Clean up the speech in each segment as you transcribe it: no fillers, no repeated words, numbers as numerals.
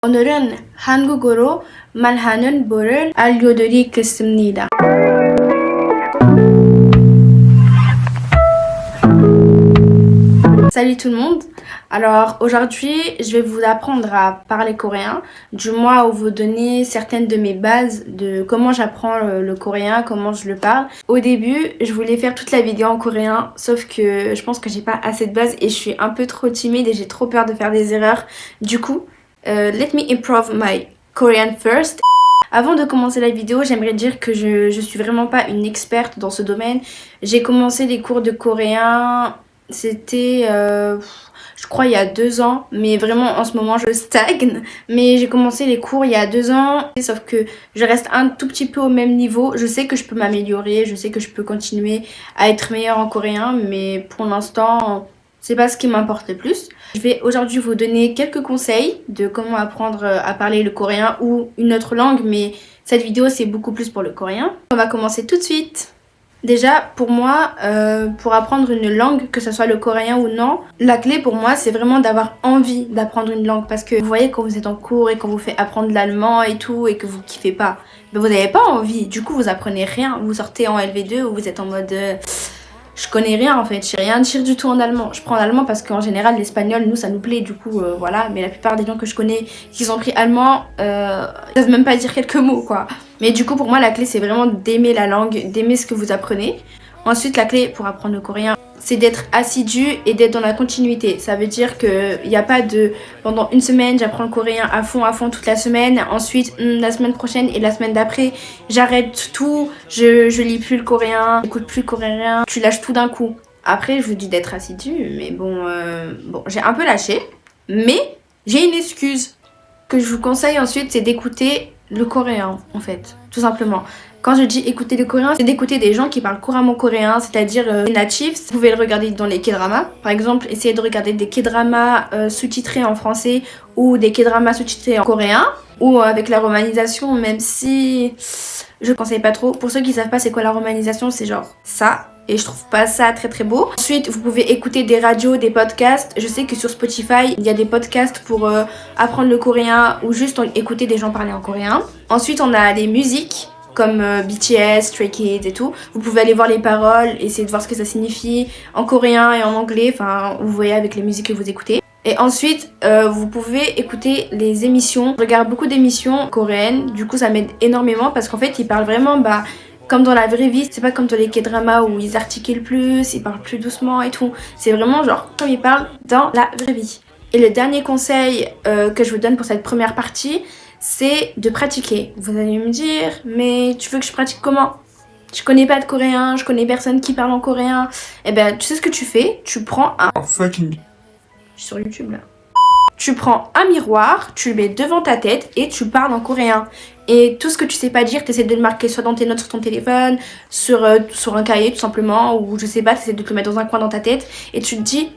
오늘은 한국어로 말하는 법을 알려드리겠습니다. Salut tout le monde. Alors aujourd'hui, je vais vous apprendre à parler coréen, du moins vous donner certaines de mes bases de comment j'apprends le coréen, comment je le parle. Au début, je voulais faire toute la vidéo en coréen, sauf que je pense que j'ai pas assez de bases et je suis un peu trop timide et j'ai trop peur de faire des erreurs. Du coup, let me improve my Korean first. Avant de commencer la vidéo, j'aimerais dire que je suis vraiment pas une experte dans ce domaine. J'ai commencé les cours de coréen, c'était je crois il y a 2 ans, mais vraiment en ce moment je stagne. Mais j'ai commencé les cours il y a 2 ans, sauf que je reste un tout petit peu au même niveau. Je sais que je peux m'améliorer, je sais que je peux continuer à être meilleure en coréen, mais pour l'instant, c'est pas ce qui m'importe le plus. Je vais aujourd'hui vous donner quelques conseils de comment apprendre à parler le coréen ou une autre langue, mais cette vidéo c'est beaucoup plus pour le coréen. On va commencer tout de suite. Déjà, pour moi, pour apprendre une langue, que ce soit le coréen ou non, la clé pour moi, c'est vraiment d'avoir envie d'apprendre une langue. Parce que vous voyez, quand vous êtes en cours et qu'on vous fait apprendre l'allemand et tout, et que vous kiffez pas, ben vous n'avez pas envie. Du coup, vous apprenez rien. Vous sortez en LV2 ou vous êtes en mode... je connais rien en fait, je sais rien dire du tout en allemand. Je prends l'allemand parce qu'en général, l'espagnol, nous, ça nous plaît, du coup, voilà. Mais la plupart des gens que je connais qui ont pris allemand, ils savent même pas dire quelques mots, quoi. Mais du coup, pour moi, la clé, c'est vraiment d'aimer la langue, d'aimer ce que vous apprenez. Ensuite, la clé pour apprendre le coréen, c'est d'être assidu et d'être dans la continuité. Ça veut dire qu'il n'y a pas de... Pendant une semaine, j'apprends le coréen à fond toute la semaine. Ensuite, la semaine prochaine et la semaine d'après, j'arrête tout. Je lis plus le coréen, j'écoute plus le coréen. Tu lâches tout d'un coup. Après, je vous dis d'être assidu, mais bon, j'ai un peu lâché. Mais j'ai une excuse que je vous conseille ensuite, c'est d'écouter le coréen, en fait, tout simplement. Quand je dis écouter le coréen, c'est d'écouter des gens qui parlent couramment coréen, c'est-à-dire les natifs. Vous pouvez le regarder dans les K-dramas. Par exemple, essayez de regarder des K-dramas sous-titrés en français ou des K-dramas sous-titrés en coréen ou avec la romanisation, même si je conseille pas trop. Pour ceux qui savent pas c'est quoi la romanisation, c'est genre ça. Et je trouve pas ça très très beau. Ensuite, vous pouvez écouter des radios, des podcasts. Je sais que sur Spotify, il y a des podcasts pour apprendre le coréen ou juste écouter des gens parler en coréen. Ensuite, on a les musiques comme BTS, Stray Kids et tout. Vous pouvez aller voir les paroles, essayer de voir ce que ça signifie en coréen et en anglais. Enfin, vous voyez avec les musiques que vous écoutez. Et ensuite, vous pouvez écouter les émissions. Je regarde beaucoup d'émissions coréennes. Du coup, ça m'aide énormément parce qu'en fait, ils parlent vraiment... comme dans la vraie vie, c'est pas comme dans les K-dramas où ils articulent plus, ils parlent plus doucement et tout. C'est vraiment genre comme ils parlent dans la vraie vie. Et le dernier conseil que je vous donne pour cette première partie, c'est de pratiquer. Vous allez me dire, mais tu veux que je pratique comment? Je connais pas de coréen, je connais personne qui parle en coréen. Eh ben, tu sais ce que tu fais? Tu prends un... fucking... Je suis sur YouTube là. Tu prends un miroir, tu le mets devant ta tête et tu parles en coréen. Et tout ce que tu sais pas dire, t'essaies de le marquer soit dans tes notes sur ton téléphone, sur un cahier tout simplement, ou je sais pas, t'essaies de te le mettre dans un coin dans ta tête. Et tu te dis,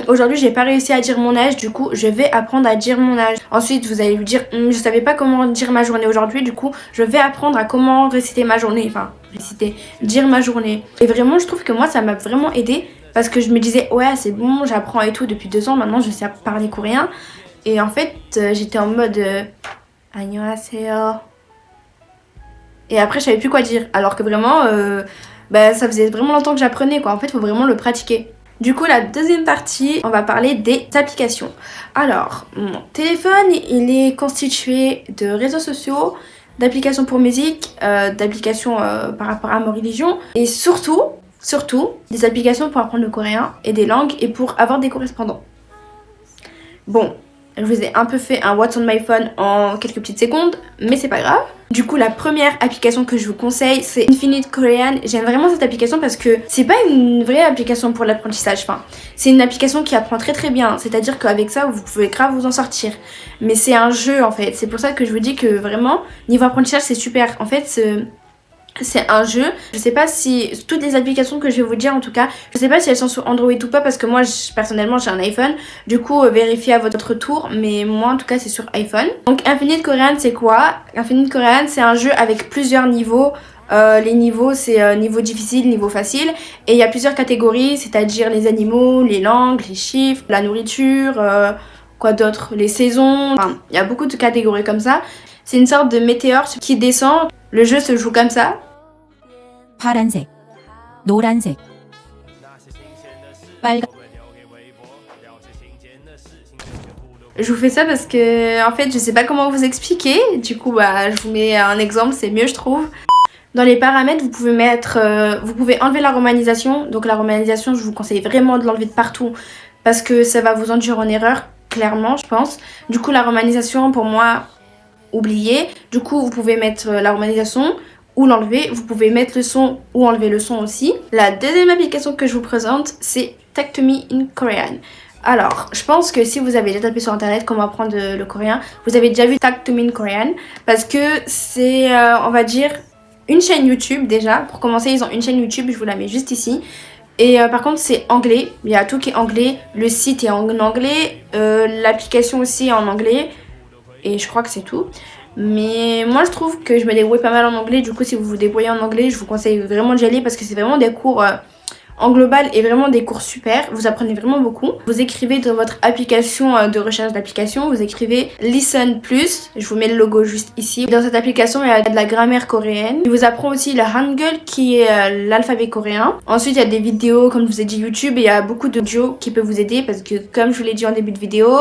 aujourd'hui j'ai pas réussi à dire mon âge, du coup je vais apprendre à dire mon âge. Ensuite vous allez lui dire, je savais pas comment dire ma journée aujourd'hui, du coup je vais apprendre à comment réciter ma journée. Enfin, dire ma journée. Et vraiment je trouve que moi ça m'a vraiment aidé. Parce que je me disais, ouais, c'est bon, j'apprends et tout depuis 2 ans, maintenant je sais parler coréen. Et en fait, j'étais en mode 안녕하세요. Et après, je savais plus quoi dire. Alors que vraiment, ça faisait vraiment longtemps que j'apprenais, quoi. En fait, il faut vraiment le pratiquer. Du coup, la deuxième partie, on va parler des applications. Alors, mon téléphone, il est constitué de réseaux sociaux, d'applications pour musique, d'applications par rapport à ma religion. Et surtout, des applications pour apprendre le coréen et des langues et pour avoir des correspondants. Bon, je vous ai un peu fait un What's on my phone en quelques petites secondes, mais c'est pas grave. Du coup, la première application que je vous conseille, c'est Infinite Korean. J'aime vraiment cette application parce que c'est pas une vraie application pour l'apprentissage. Enfin, c'est une application qui apprend très très bien. C'est-à-dire qu'avec ça, vous pouvez grave vous en sortir. Mais c'est un jeu en fait. C'est pour ça que je vous dis que vraiment, niveau apprentissage, c'est super. En fait, c'est un jeu. Je sais pas si toutes les applications que je vais vous dire en tout cas, je sais pas si elles sont sur Android ou pas parce que moi personnellement j'ai un iPhone. Du coup vérifiez à votre tour, mais moi en tout cas c'est sur iPhone. Donc Infinite Korean c'est quoi? Infinite Korean c'est un jeu avec plusieurs niveaux. Les niveaux c'est niveau difficile, niveau facile. Et il y a plusieurs catégories, c'est-à-dire les animaux, les langues, les chiffres, la nourriture, quoi d'autre, les saisons, enfin, il y a beaucoup de catégories comme ça. C'est une sorte de météore qui descend. Le jeu se joue comme ça. 파란색, 노란색, 빨간. Je vous fais ça parce que en fait je sais pas comment vous expliquer. Du coup je vous mets un exemple, c'est mieux je trouve. Dans les paramètres, vous pouvez mettre, vous pouvez enlever la romanisation. Donc la romanisation, je vous conseille vraiment de l'enlever de partout parce que ça va vous induire en erreur, clairement, je pense. Du coup, la romanisation, pour moi, oubliez. Du coup, vous pouvez mettre la romanisation ou l'enlever. Vous pouvez mettre le son ou enlever le son aussi. La deuxième application que je vous présente, c'est Talk to Me in Korean. Alors, je pense que si vous avez déjà tapé sur internet comment apprendre le coréen, vous avez déjà vu Talk to Me in Korean parce que c'est, on va dire, une chaîne YouTube déjà. Pour commencer, ils ont une chaîne YouTube, je vous la mets juste ici. Et par contre, c'est anglais. Il y a tout qui est anglais. Le site est en anglais. L'application aussi est en anglais. Et je crois que c'est tout. Mais moi, je trouve que je me débrouille pas mal en anglais. Du coup, si vous vous débrouillez en anglais, je vous conseille vraiment d'y aller parce que c'est vraiment des cours en global et vraiment des cours super. Vous apprenez vraiment beaucoup. Vous écrivez dans votre application de recherche d'application, vous écrivez Listen Plus. Je vous mets le logo juste ici. Dans cette application, il y a de la grammaire coréenne. Il vous apprend aussi le Hangul qui est l'alphabet coréen. Ensuite, il y a des vidéos, comme je vous ai dit, YouTube. Et il y a beaucoup d'audio qui peut vous aider parce que, comme je vous l'ai dit en début de vidéo,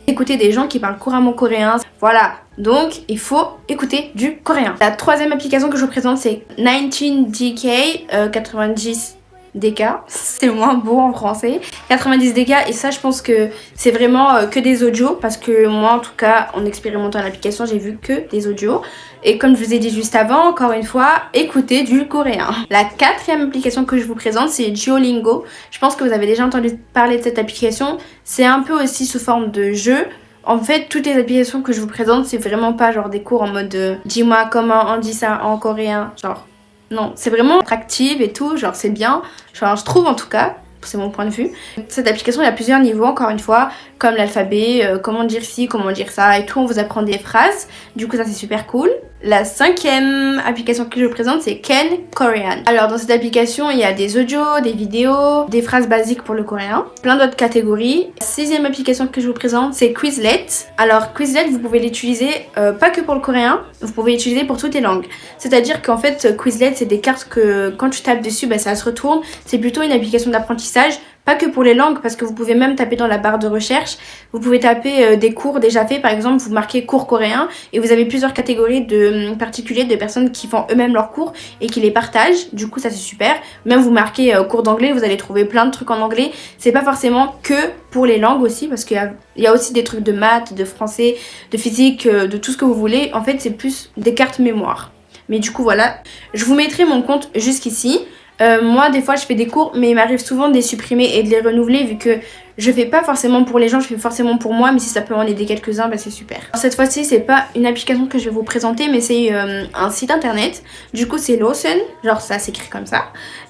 écoutez des gens qui parlent couramment coréen. Voilà. Donc, il faut écouter du coréen. La troisième application que je vous présente, c'est 19DK 90 DK, c'est moins beau en français, 90 DK, et ça je pense que c'est vraiment que des audios parce que moi en tout cas en expérimentant l'application j'ai vu que des audios et comme je vous ai dit juste avant, encore une fois, écoutez du coréen. La quatrième application que je vous présente c'est Duolingo. Je pense que vous avez déjà entendu parler de cette application, c'est un peu aussi sous forme de jeu. En fait, toutes les applications que je vous présente, c'est vraiment pas genre des cours en mode dis-moi comment on dit ça en coréen, genre non, c'est vraiment attractive et tout, genre c'est bien, genre je trouve en tout cas, c'est mon point de vue. Cette application, il y a plusieurs niveaux, encore une fois, comme l'alphabet, comment dire ci, comment dire ça et tout, on vous apprend des phrases, du coup ça c'est super cool. La cinquième application que je vous présente, c'est Ken Korean. Alors dans cette application, il y a des audios, des vidéos, des phrases basiques pour le coréen, plein d'autres catégories. La sixième application que je vous présente, c'est Quizlet. Alors Quizlet, vous pouvez l'utiliser pas que pour le coréen, vous pouvez l'utiliser pour toutes les langues. C'est-à-dire qu'en fait, Quizlet, c'est des cartes que quand tu tapes dessus, ça se retourne. C'est plutôt une application d'apprentissage. Pas que pour les langues, parce que vous pouvez même taper dans la barre de recherche. Vous pouvez taper des cours déjà faits. Par exemple, vous marquez cours coréen et vous avez plusieurs catégories de particuliers, de personnes qui font eux-mêmes leurs cours et qui les partagent. Du coup, ça c'est super. Même vous marquez cours d'anglais, vous allez trouver plein de trucs en anglais. C'est pas forcément que pour les langues aussi, parce qu'il y a aussi des trucs de maths, de français, de physique, de tout ce que vous voulez. En fait, c'est plus des cartes mémoire. Mais du coup, voilà. Je vous mettrai mon compte jusqu'ici. Moi des fois je fais des cours mais il m'arrive souvent de les supprimer et de les renouveler vu que je fais pas forcément pour les gens, je fais forcément pour moi, mais si ça peut en aider quelques-uns, c'est super. Alors, cette fois-ci c'est pas une application que je vais vous présenter mais c'est un site internet. Du coup c'est Lawson, genre ça s'écrit comme ça.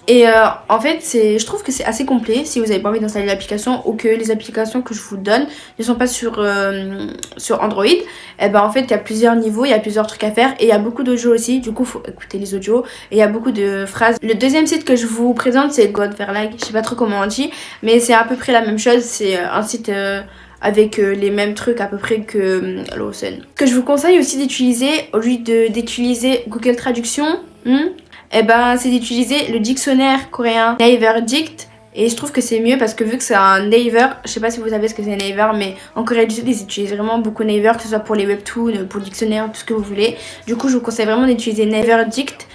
Et en fait je trouve que c'est assez complet si vous avez pas envie d'installer l'application ou que les applications que je vous donne ne sont pas sur Android. Et en fait il y a plusieurs niveaux, il y a plusieurs trucs à faire et il y a beaucoup d'audios aussi, du coup faut écouter les audios et il y a beaucoup de phrases. Le deuxième site que je vous présente c'est Godverlag, je sais pas trop comment on dit mais c'est à peu près la même chose, c'est un site avec les mêmes trucs à peu près que Lawson. Ce que je vous conseille aussi d'utiliser au lieu d'utiliser Google Traduction, c'est d'utiliser le dictionnaire coréen Naver Dict. Et je trouve que c'est mieux parce que vu que c'est un Naver, je sais pas si vous savez ce que c'est un Naver, mais en Corée du Sud ils utilisent vraiment beaucoup Naver, que ce soit pour les webtoons, pour le dictionnaire, tout ce que vous voulez. Du coup je vous conseille vraiment d'utiliser Naver Dict.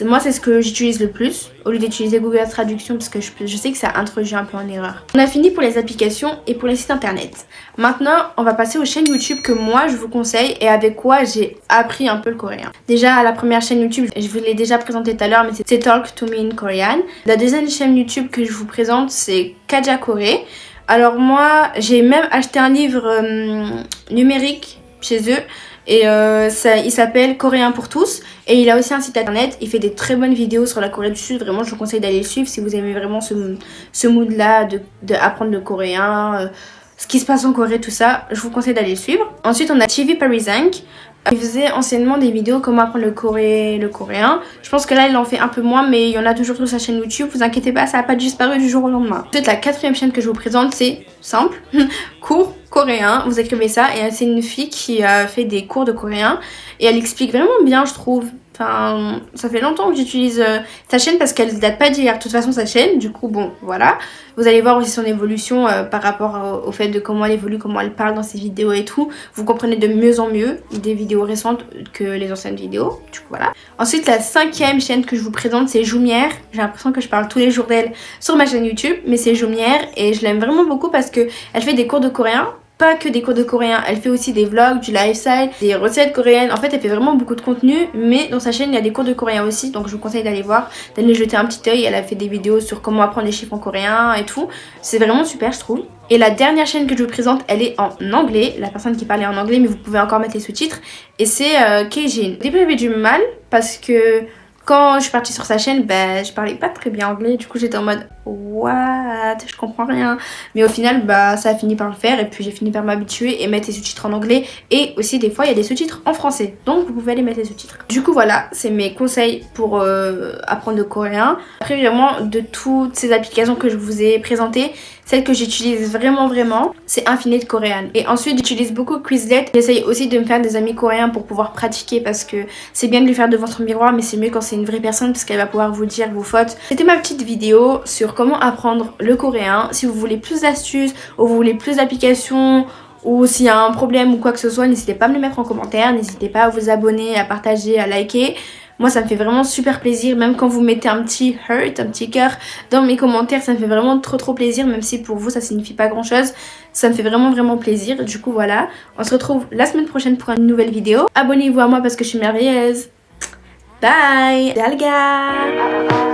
Moi c'est ce que j'utilise le plus au lieu d'utiliser Google Traduction parce que je sais que ça introduit un peu en erreur. On a fini pour les applications et pour les sites internet. Maintenant on va passer aux chaînes YouTube que moi je vous conseille et avec quoi j'ai appris un peu le coréen. Déjà la première chaîne YouTube, je vous l'ai déjà présentée tout à l'heure, mais c'est Talk to Me in Korean. La deuxième chaîne YouTube que je vous présente c'est Kaja Corée. Alors moi j'ai même acheté un livre numérique chez eux. Et il s'appelle Coréen pour tous et il a aussi un site internet, il fait des très bonnes vidéos sur la Corée du Sud, vraiment je vous conseille d'aller le suivre si vous aimez vraiment ce mood là de apprendre le coréen, ce qui se passe en Corée, tout ça, je vous conseille d'aller le suivre. Ensuite on a TV Paris Inc. Il faisait anciennement des vidéos comment apprendre le coréen. Je pense que là il en fait un peu moins mais il y en a toujours sur sa chaîne YouTube, vous inquiétez pas, ça n'a pas disparu du jour au lendemain. Ensuite la quatrième chaîne que je vous présente c'est simple, cours coréen, vous écrivez ça, et c'est une fille qui a fait des cours de coréen et elle explique vraiment bien, je trouve. Enfin, ça fait longtemps que j'utilise sa chaîne parce qu'elle date pas d'hier, de toute façon sa chaîne, du coup bon voilà. Vous allez voir aussi son évolution par rapport au fait de comment elle évolue, comment elle parle dans ses vidéos et tout. Vous comprenez de mieux en mieux des vidéos récentes que les anciennes vidéos, du coup voilà. Ensuite la 5e chaîne que je vous présente c'est Joumière. J'ai l'impression que je parle tous les jours d'elle sur ma chaîne YouTube, mais c'est Joumière et je l'aime vraiment beaucoup parce que elle fait des cours de coréen. Pas que des cours de coréen, elle fait aussi des vlogs, du lifestyle, des recettes coréennes. En fait elle fait vraiment beaucoup de contenu, mais dans sa chaîne il y a des cours de coréen aussi, donc je vous conseille d'aller voir, d'aller jeter un petit œil. Elle a fait des vidéos sur comment apprendre les chiffres en coréen et tout, c'est vraiment super je trouve. Et la dernière chaîne que je vous présente, elle est en anglais, la personne qui parlait en anglais, mais vous pouvez encore mettre les sous-titres, et c'est Keijin. Au début j'avais du mal parce que quand je suis partie sur sa chaîne, bah, je parlais pas très bien anglais, du coup j'étais en mode what, je comprends rien. Mais au final, bah, ça a fini par le faire et puis j'ai fini par m'habituer et mettre les sous-titres en anglais. Et aussi des fois il y a des sous-titres en français, donc vous pouvez aller mettre les sous-titres. Du coup voilà, c'est mes conseils pour apprendre le coréen. Après vraiment de toutes ces applications que je vous ai présentées, celle que j'utilise vraiment c'est Infinite Korean. Et ensuite j'utilise beaucoup Quizlet. J'essaye aussi de me faire des amis coréens pour pouvoir pratiquer parce que c'est bien de le faire devant son miroir, mais c'est mieux quand c'est une vraie personne parce qu'elle va pouvoir vous dire vos fautes. C'était ma petite vidéo sur comment apprendre le coréen. Si vous voulez plus d'astuces ou vous voulez plus d'applications ou s'il y a un problème ou quoi que ce soit, n'hésitez pas à me le mettre en commentaire, n'hésitez pas à vous abonner, à partager, à liker. Moi ça me fait vraiment super plaisir, même quand vous mettez un petit heart, un petit cœur dans mes commentaires, ça me fait vraiment trop plaisir, même si pour vous ça signifie pas grand chose, ça me fait vraiment plaisir. Du coup voilà, on se retrouve la semaine prochaine pour une nouvelle vidéo. Abonnez-vous à moi parce que je suis merveilleuse. Bye. Dalga.